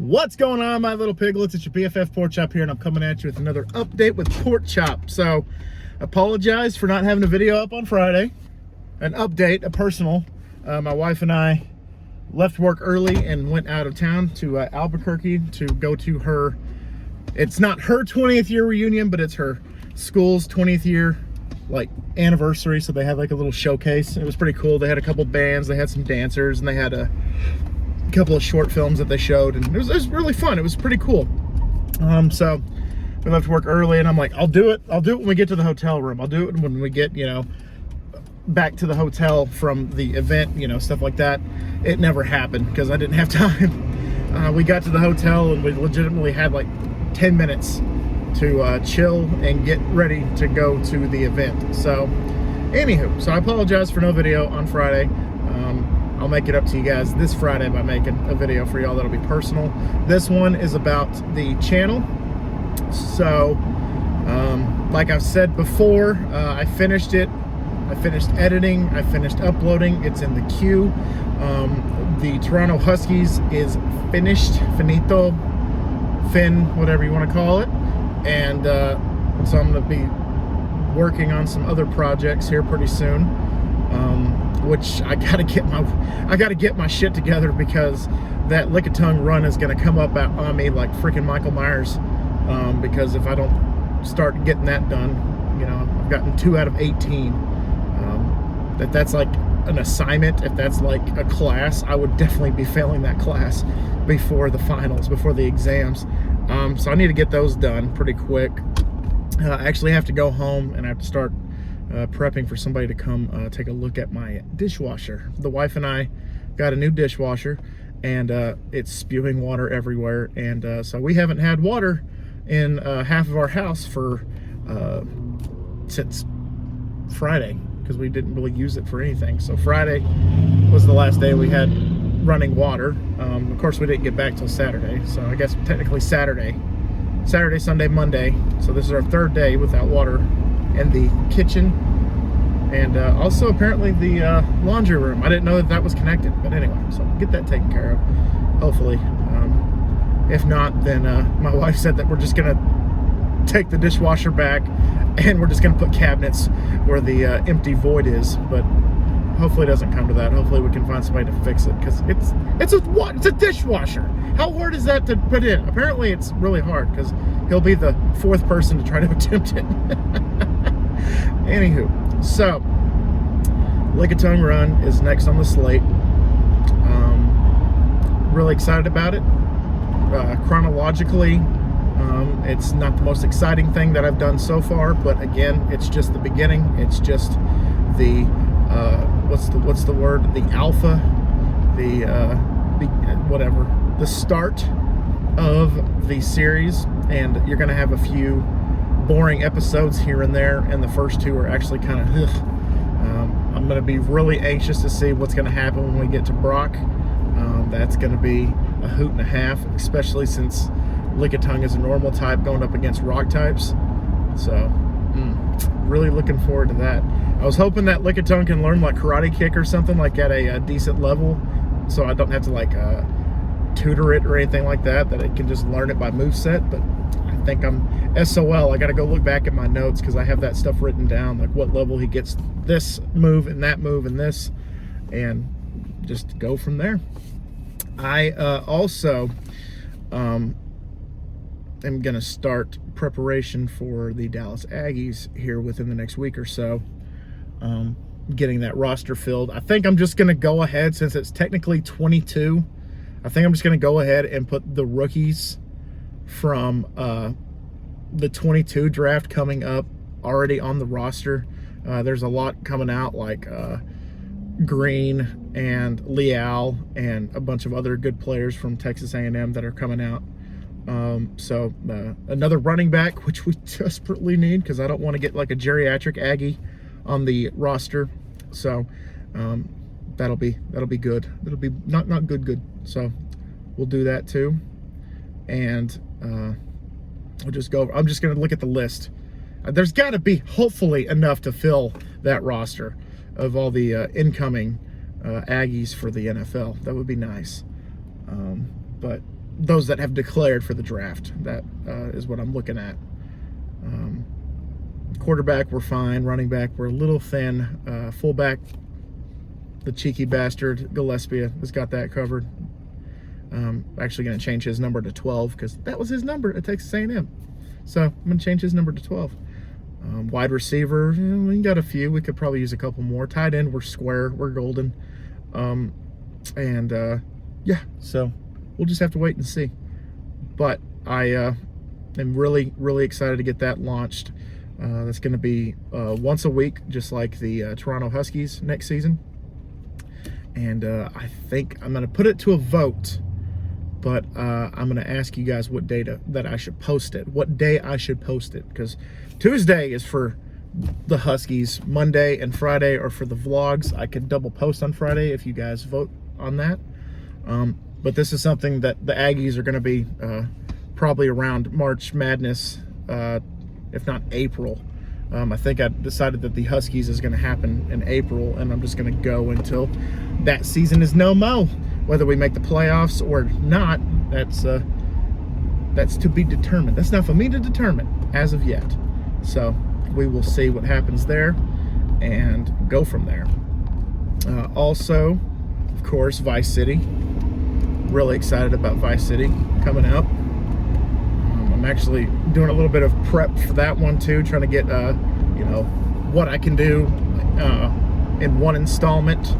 What's going on, my little piglets? It's your BFF Pork Chop here, and I'm coming at you with another update with Pork Chop. So, apologize for not having a video up on Friday. An update, a personal. My wife and I left work early and went out of town to Albuquerque to go to her, it's not her 20th year reunion, but it's her school's 20th year anniversary. So they had like a little showcase. It was pretty cool. They had a couple bands, they had some dancers, and they had a couple of short films that they showed, and it was really fun. It was pretty cool. So we left work early, and I'm like, I'll do it when we get to the hotel room. I'll do it when we get, back to the hotel from the event, stuff like that. It never happened because I didn't have time. We got to the hotel and we legitimately had like 10 minutes to chill and get ready to go to the event. So anywho, so I apologize for no video on Friday. I'll make it up to you guys this Friday by making a video for y'all that'll be personal. This one is about the channel. So, like I've said before, I finished it. I finished editing. I finished uploading. It's in the queue. The Toronto Huskies is finished, finito, whatever you want to call it. And so I'm going to be working on some other projects here pretty soon. Which I gotta get my shit together, because that Lickitung run is gonna come up on me like freaking Michael Myers. Because if I don't start getting that done, I've gotten 2 out of 18. That's like an assignment. If that's like a class, I would definitely be failing that class before the finals, before the exams. So I need to get those done pretty quick. I actually have to go home and I have to start prepping for somebody to come take a look at my dishwasher. The wife and I got a new dishwasher, and it's spewing water everywhere, and so we haven't had water in half of our house for since Friday, because we didn't really use it for anything. So Friday was the last day we had running water. Of course, we didn't get back till Saturday, so I guess technically Saturday, Sunday, Monday. So this is our 3rd day without water in the kitchen, and also apparently the laundry room. I didn't know that was connected, but anyway, so get that taken care of, hopefully. If not, then my wife said that we're just gonna take the dishwasher back and we're just gonna put cabinets where the empty void is, but hopefully it doesn't come to that. Hopefully we can find somebody to fix it, because it's a dishwasher. How hard is that to put in? Apparently it's really hard, because he'll be the 4th person to try to attempt it. Anywho, so Lickitung Run is next on the slate. Really excited about it. Chronologically, it's not the most exciting thing that I've done so far, but again, it's just the beginning. It's just the what's the word? The alpha, the start of the series, and you're gonna have a few boring episodes here and there, and the first 2 are actually kind of I'm gonna be really anxious to see what's gonna happen when we get to Brock. That's gonna be a hoot and a half, especially since Lickitung is a normal type going up against rock types. So really looking forward to that. I was hoping that Lickitung can learn like Karate Kick or something like at a decent level, so I don't have to tutor it or anything like that it can just learn it by moveset. But I think I'm SOL. I gotta go look back at my notes, because I have that stuff written down, like what level he gets this move and that move and this, and just go from there. I also am gonna start preparation for the Dallas Aggies here within the next week or so, getting that roster filled. I think I'm just gonna go ahead, since it's technically 22, I think I'm just gonna go ahead and put the rookies from the 22 draft coming up already on the roster. There's a lot coming out, like Green and Leal and a bunch of other good players from Texas A&M that are coming out. So another running back, which we desperately need, because I don't want to get like a geriatric Aggie on the roster. So that'll be good. It'll be not good. So we'll do that too, and we'll just go. I'm just gonna look at the list. There's got to be hopefully enough to fill that roster of all the incoming Aggies for the NFL. That would be nice. But those that have declared for the draft. That is what I'm looking at. Quarterback, we're fine. Running back, we're a little thin. Fullback, the cheeky bastard Gillespie has got that covered. Actually going to change his number to 12 because that was his number at Texas A&M. So I'm going to change his number to 12. Wide receiver, we got a few. We could probably use a couple more. Tight end, we're square. We're golden. Yeah, so we'll just have to wait and see. But I am really, really excited to get that launched. That's going to be once a week, just like the Toronto Huskies next season. And I think I'm going to put it to a vote, but I'm going to ask you guys what day that I should post it, what day I should post it, because Tuesday is for the Huskies, Monday and Friday are for the vlogs. I could double post on Friday if you guys vote on that. But this is something that the Aggies are going to be probably around March Madness, if not April. I think I decided that the Huskies is going to happen in April, and I'm just going to go until that season is no mo. Whether we make the playoffs or not, that's to be determined. That's not for me to determine as of yet. So we will see what happens there and go from there. Also, of course, Vice City. Really excited about Vice City coming up. I'm actually doing a little bit of prep for that one too, trying to get what I can do in one installment.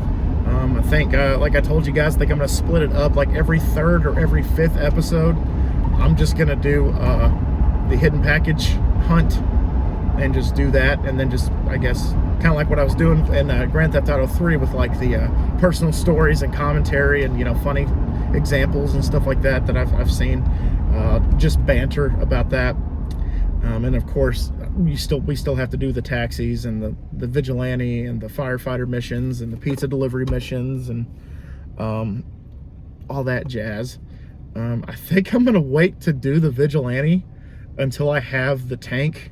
I think like I told you guys, I think I'm gonna split it up like every third or every fifth episode. I'm just gonna do the hidden package hunt and just do that, and then just, I guess, kind of like what I was doing in Grand Theft Auto 3 with like the personal stories and commentary and funny examples and stuff like that I've seen. Just banter about that. And of course, we still have to do the taxis and the vigilante and the firefighter missions and the pizza delivery missions and all that jazz. I think I'm gonna wait to do the vigilante until I have the tank,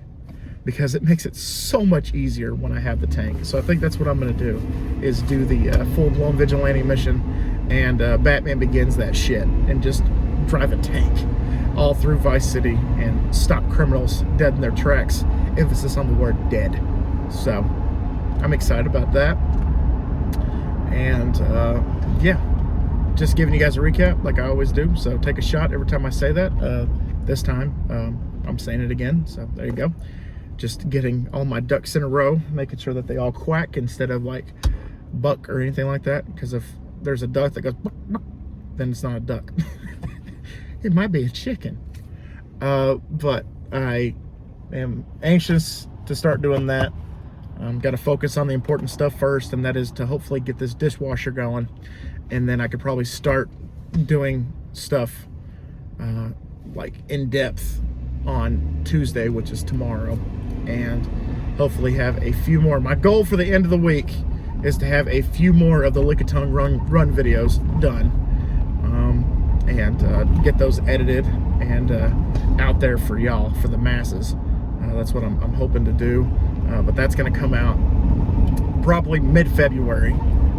because it makes it so much easier when I have the tank. So I think that's what I'm gonna do, is do the full-blown vigilante mission and Batman Begins that shit and just drive a tank all through Vice City and stop criminals dead in their tracks. Emphasis on the word dead. So I'm excited about that. And yeah, just giving you guys a recap like I always do. So take a shot every time I say that. This time I'm saying it again, so there you go. Just getting all my ducks in a row, making sure that they all quack instead of like buck or anything like that, because if there's a duck that goes buck, buck, then it's not a duck. It might be a chicken. But I am anxious to start doing that. Got to focus on the important stuff first, and that is to hopefully get this dishwasher going, and then I could probably start doing stuff like in depth on Tuesday, which is tomorrow, and hopefully have a few more. My goal for the end of the week is to have a few more of the Lickitung run videos done, and get those edited and out there for y'all, for the masses. That's what I'm hoping to do. But that's going to come out probably mid-February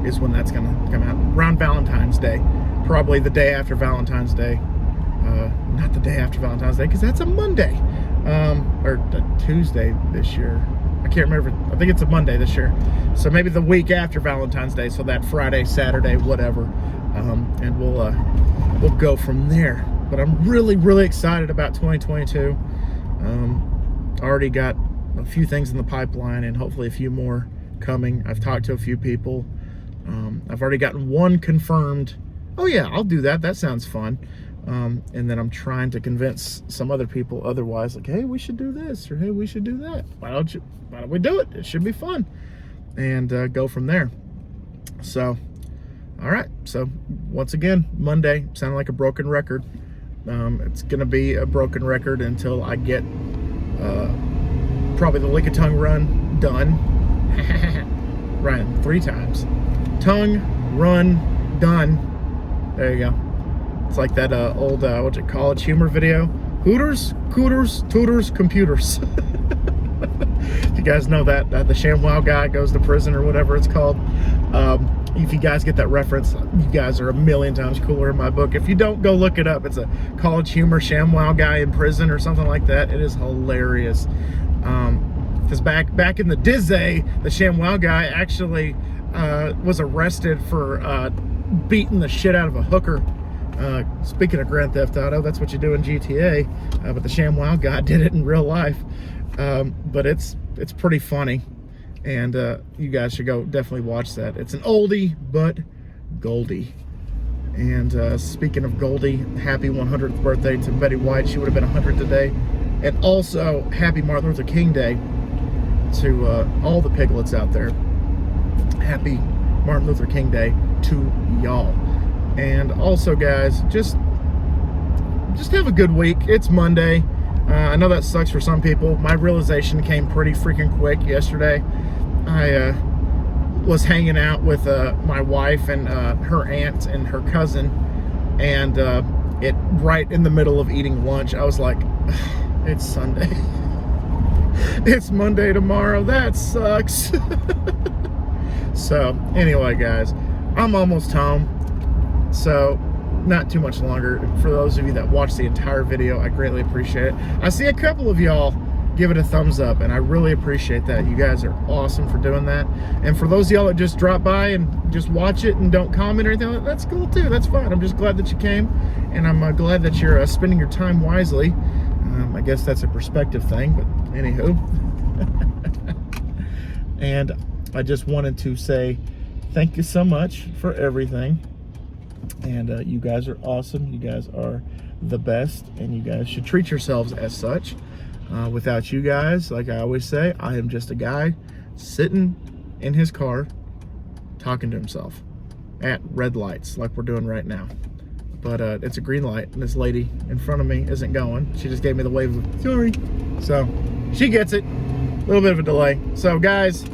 is when that's going to come out, around Valentine's Day, probably the day after Valentine's Day. Not the day after Valentine's Day, because that's a Monday, or a Tuesday this year. I can't remember. I think it's a Monday this year. So maybe the week after Valentine's Day, so that Friday, Saturday, whatever, and we'll go from there. But I'm really, really excited about 2022. Already got a few things in the pipeline, and hopefully a few more coming. I've talked to a few people. I've already gotten one confirmed. Oh yeah, I'll do that. That sounds fun. And then I'm trying to convince some other people otherwise, like, hey, we should do this, or hey, we should do that. Why don't we do it? It should be fun. And go from there. So, all right. So once again, Monday, sounded like a broken record. It's gonna be a broken record until I get probably the Lickitung run done. Ryan 3 times. Tongue, run, done. There you go. It's like that old, what's it, college humor video? Hooters, cooters, tutors, computers. You guys know that the ShamWow guy goes to prison or whatever it's called. If you guys get that reference, you guys are a million times cooler in my book. If you don't, go look it up. It's a College Humor ShamWow guy in prison or something like that. It is hilarious. Because back in the Dizzy, the ShamWow guy actually was arrested for beating the shit out of a hooker. Speaking of Grand Theft Auto, that's what you do in GTA. But the ShamWow guy did it in real life. But it's pretty funny. And you guys should go definitely watch that. It's an oldie but goldie. And speaking of Goldie, happy 100th birthday to Betty White. She would have been 100 today. And also happy Martin Luther King Day to all the piglets out there. Happy Martin Luther King Day to y'all. And also, guys, just have a good week. It's Monday. I know that sucks for some people. My realization came pretty freaking quick yesterday. I was hanging out with my wife and her aunt and her cousin, and it right in the middle of eating lunch, I was like, it's Sunday. It's Monday tomorrow. That sucks. So anyway, guys, I'm almost home. So not too much longer. For those of you that watched the entire video, I greatly appreciate it. I see a couple of y'all give it a thumbs up, and I really appreciate that. You guys are awesome for doing that. And for those of y'all that just drop by and just watch it and don't comment or anything, that's cool too. That's fine. I'm just glad that you came, and I'm glad that you're spending your time wisely. I guess that's a perspective thing, but anywho. And I just wanted to say thank you so much for everything. And you guys are awesome. You guys are the best, and you guys should treat yourselves as such. Without you guys, like I always say, I am just a guy sitting in his car talking to himself at red lights like we're doing right now. But it's a green light, and this lady in front of me isn't going. She just gave me the wave of sorry. So she gets it. A little bit of a delay. So guys,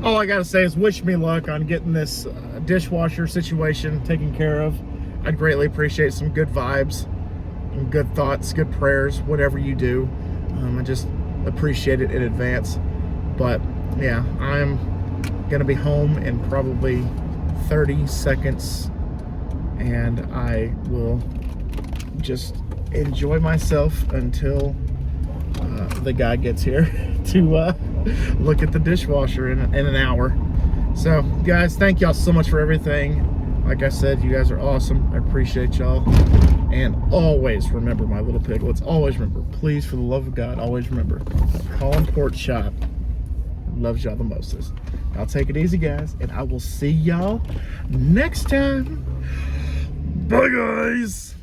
all I gotta say is wish me luck on getting this dishwasher situation taken care of. I'd greatly appreciate some good vibes and good thoughts, good prayers, whatever you do. I just appreciate it in advance. But yeah, I'm gonna be home in probably 30 seconds, and I will just enjoy myself until the guy gets here to look at the dishwasher in an hour. So guys, thank y'all so much for everything. Like I said, you guys are awesome. I appreciate y'all. And always remember, my little piglets, always remember, please, for the love of God, always remember, Colin Pork Chop loves y'all the mostest. I'll take it easy, guys, and I will see y'all next time. Bye, guys.